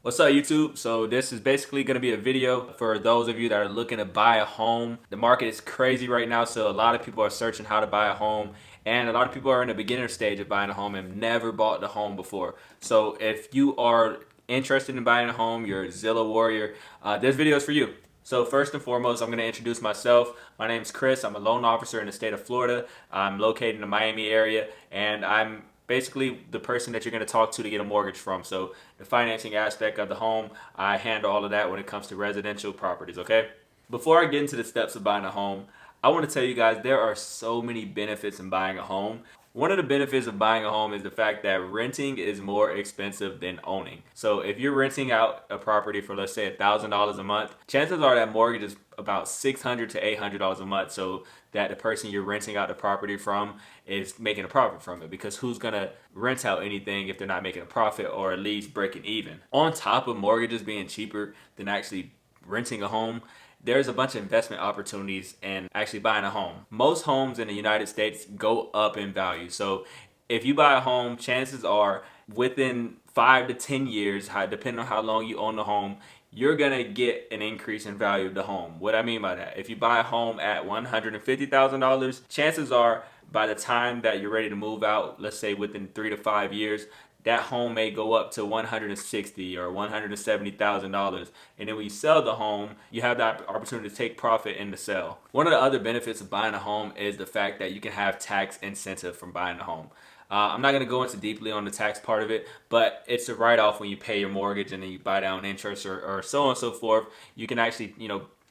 What's up, YouTube? So this is basically going to be a video for those of you that are looking to buy a home. The market is crazy right now, so a lot of people are searching how to buy a home, and a lot of people are in the beginner stage of buying a home and never bought the home before. So if you are interested in buying a home, you're a Zillow warrior, this video is for you. So first and foremost, I'm going to introduce myself. My name is Chris. I'm a loan officer in the state of Florida. I'm located in the Miami area, and I'm basically the person that you're going to talk to get a mortgage from. So the financing aspect of the home, I handle all of that when it comes to residential properties, okay? Before I get into the steps of buying a home, I want to tell you guys there are so many benefits in buying a home. One of the benefits of buying a home is the fact that renting is more expensive than owning. So if you're renting out a property for, let's say, $1,000 a month, chances are that mortgage is about $600 to $800 a month. So that the person you're renting out the property from is making a profit from it, because who's gonna rent out anything if they're not making a profit or at least breaking even? On top of mortgages being cheaper than actually renting a home, there's a bunch of investment opportunities in actually buying a home. Most homes in the United States go up in value. So if you buy a home, chances are within 5 to 10 years, depending on how long you own the home, you're gonna get an increase in value of the home. What I mean by that, if you buy a home at $150,000, chances are by the time that you're ready to move out, let's say within 3 to 5 years, that home may go up to $160,000 or $170,000. And then when you sell the home, you have that opportunity to take profit in the sale. One of the other benefits of buying a home is the fact that you can have tax incentive from buying a home. I'm not going to go into deeply on the tax part of it, but it's a write-off when you pay your mortgage and then you buy down interest or so on and so forth. You can actually,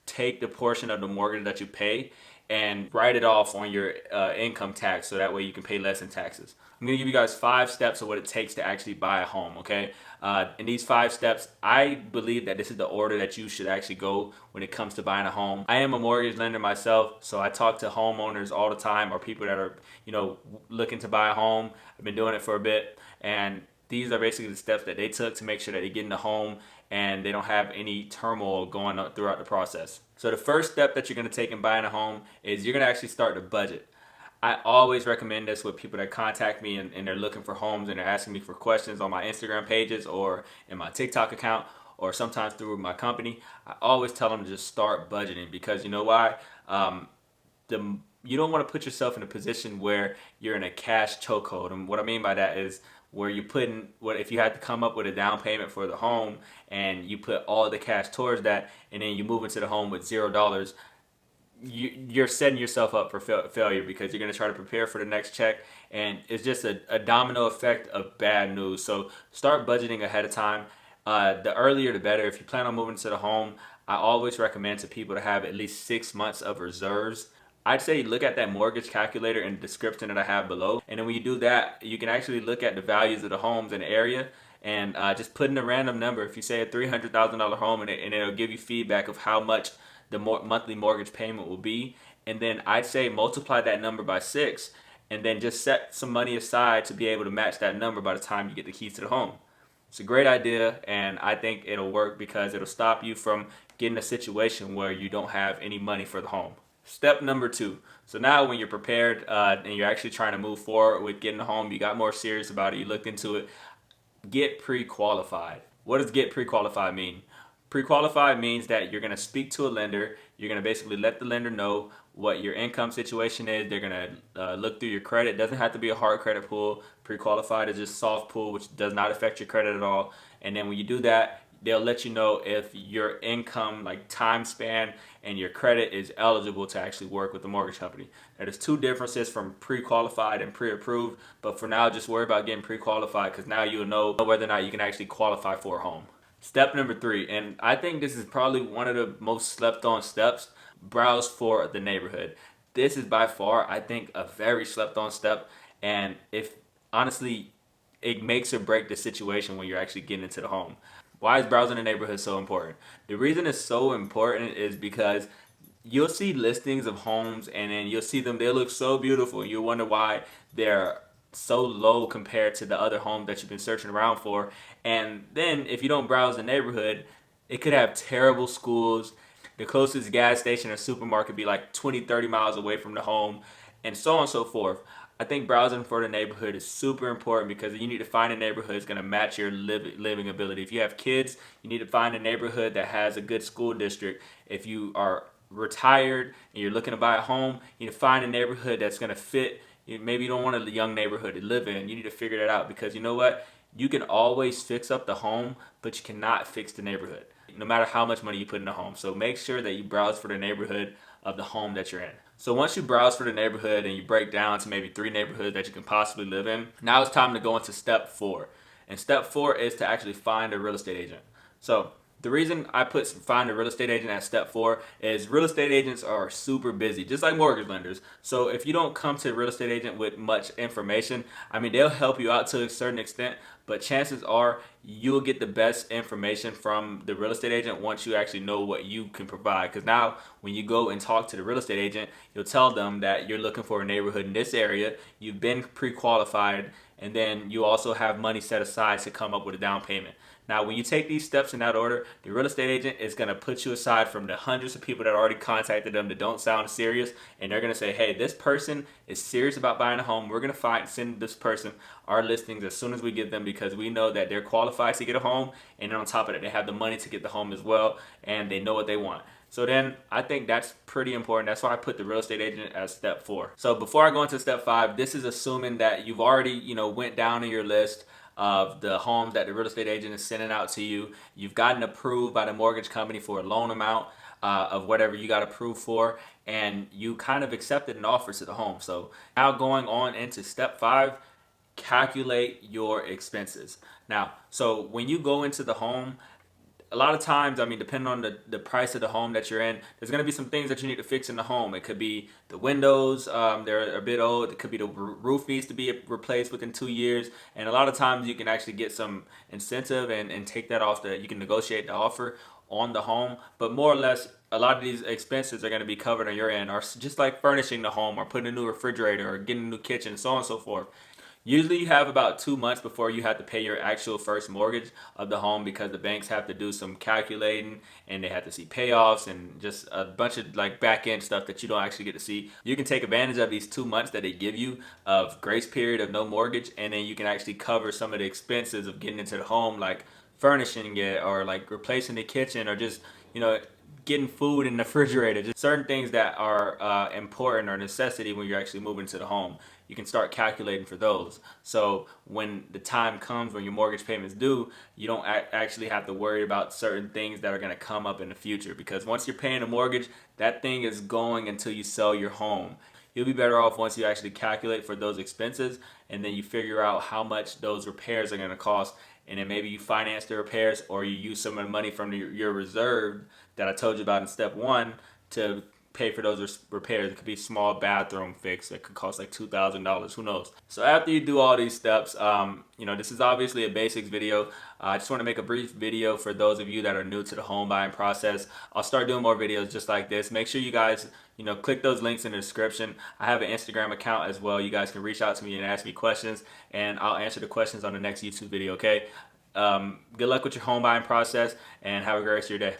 take the portion of the mortgage that you pay and write it off on your income tax, so that way you can pay less in taxes. I'm going to give you guys 5 steps of what it takes to actually buy a home, okay? In these 5 steps, I believe that this is the order that you should actually go when it comes to buying a home. I am a mortgage lender myself, so I talk to homeowners all the time, or people that are, looking to buy a home. I've been doing it for a bit, and these are basically the steps that they took to make sure that they get in the home and they don't have any turmoil going on throughout the process. So the first step that you're going to take in buying a home is you're going to actually start to budget. I always recommend this with people that contact me and they're looking for homes and they're asking me for questions on my Instagram pages or in my TikTok account or sometimes through my company. I always tell them to just start budgeting, because you know why? You don't want to put yourself in a position where you're in a cash chokehold. And what I mean by that is where you put in, what if you had to come up with a down payment for the home and you put all the cash towards that, and then you move into the home with $0, you're setting yourself up for failure, because you're going to try to prepare for the next check, and it's just a domino effect of bad news. So start budgeting ahead of time. The earlier the better. If you plan on moving to the home, I always recommend to people to have at least 6 months of reserves. I'd say look at that mortgage calculator in the description that I have below, and then when you do that, you can actually look at the values of the homes in the area and just put in a random number. If you say a $300,000 home, and it'll give you feedback of how much the monthly mortgage payment will be, and then I'd say multiply that number by 6, and then just set some money aside to be able to match that number by the time you get the keys to the home. It's a great idea, and I think it'll work because it'll stop you from getting a situation where you don't have any money for the home. Step number 2. So now when you're prepared and you're actually trying to move forward with getting a home, you got more serious about it, you looked into it, get pre-qualified. What does get pre-qualified mean? Pre-qualified means that you're going to speak to a lender. You're going to basically let the lender know what your income situation is. They're going to look through your credit. It doesn't have to be a hard credit pull. Pre-qualified is just soft pull, which does not affect your credit at all. And then when you do that, they'll let you know if your income, like time span, and your credit is eligible to actually work with the mortgage company. Now, there's 2 differences from pre-qualified and pre-approved, but for now, just worry about getting pre-qualified, because now you'll know whether or not you can actually qualify for a home. Step number 3, and I think this is probably one of the most slept on steps: browse for the neighborhood. This is by far, I think, a very slept on step, and if honestly, it makes or break the situation when you're actually getting into the home. Why is browsing the neighborhood so important? The reason it's so important is because you'll see listings of homes, and then you'll see them, they look so beautiful, and you'll wonder why they're so low compared to the other homes that you've been searching around for. And then if you don't browse the neighborhood, it could have terrible schools. The closest gas station or supermarket be like 20, 30 miles away from the home, and so on and so forth. I think browsing for the neighborhood is super important because you need to find a neighborhood that's going to match your living ability. If you have kids, you need to find a neighborhood that has a good school district. If you are retired and you're looking to buy a home, you need to find a neighborhood that's going to fit. Maybe you don't want a young neighborhood to live in. You need to figure that out because you know what? You can always fix up the home, but you cannot fix the neighborhood, no matter how much money you put in the home. So make sure that you browse for the neighborhood of the home that you're in. So once you browse for the neighborhood and you break down to maybe 3 neighborhoods that you can possibly live in, now it's time to go into step 4. And step 4 is to actually find a real estate agent. So the reason I put find a real estate agent at step 4 is real estate agents are super busy, just like mortgage lenders. So if you don't come to a real estate agent with much information, I mean, they'll help you out to a certain extent, but chances are you'll get the best information from the real estate agent once you actually know what you can provide. Because now when you go and talk to the real estate agent, you'll tell them that you're looking for a neighborhood in this area, you've been pre-qualified, and then you also have money set aside to come up with a down payment. Now, when you take these steps in that order, the real estate agent is going to put you aside from the hundreds of people that already contacted them that don't sound serious, and they're going to say, hey, this person is serious about buying a home. We're going to send this person our listings as soon as we get them because we know that they're qualified to get a home, and on top of that, they have the money to get the home as well, and they know what they want. So then I think that's pretty important. That's why I put the real estate agent as step 4. So before I go into step 5, this is assuming that you've already, went down in your list of the homes that the real estate agent is sending out to you. You've gotten approved by the mortgage company for a loan amount of whatever you got approved for, and you kind of accepted an offer to the home. So now going on into step 5, calculate your expenses. Now, so when you go into the home, a lot of times, I mean, depending on the price of the home that you're in, there's going to be some things that you need to fix in the home. It could be the windows, they're a bit old. It could be the roof needs to be replaced within 2 years. And a lot of times you can actually get some incentive and take that off you can negotiate the offer on the home. But more or less, a lot of these expenses are going to be covered on your end, or just like furnishing the home or putting a new refrigerator or getting a new kitchen, so on and so forth. Usually you have about 2 months before you have to pay your actual first mortgage of the home because the banks have to do some calculating and they have to see payoffs and just a bunch of like back end stuff that you don't actually get to see. You can take advantage of these 2 months that they give you of grace period of no mortgage, and then you can actually cover some of the expenses of getting into the home, like furnishing it or like replacing the kitchen or just, getting food in the refrigerator, just certain things that are important or necessity when you're actually moving to the home. You can start calculating for those. So when the time comes when your mortgage payment's due, you don't actually have to worry about certain things that are going to come up in the future, because once you're paying a mortgage, that thing is going until you sell your home. You'll be better off once you actually calculate for those expenses, and then you figure out how much those repairs are going to cost, and then maybe you finance the repairs or you use some of the money from your reserve that I told you about in step 1 to pay for those repairs. It could be small bathroom fix that could cost like $2,000, who knows. So after you do all these steps, this is obviously a basics video. I just want to make a brief video for those of you that are new to the home buying process. I'll start doing more videos just like this. Make sure you guys click those links in the description. I have an Instagram account as well. You guys can reach out to me and ask me questions, and I'll answer the questions on the next YouTube video, okay? Good luck with your home buying process, and have a great rest of your day.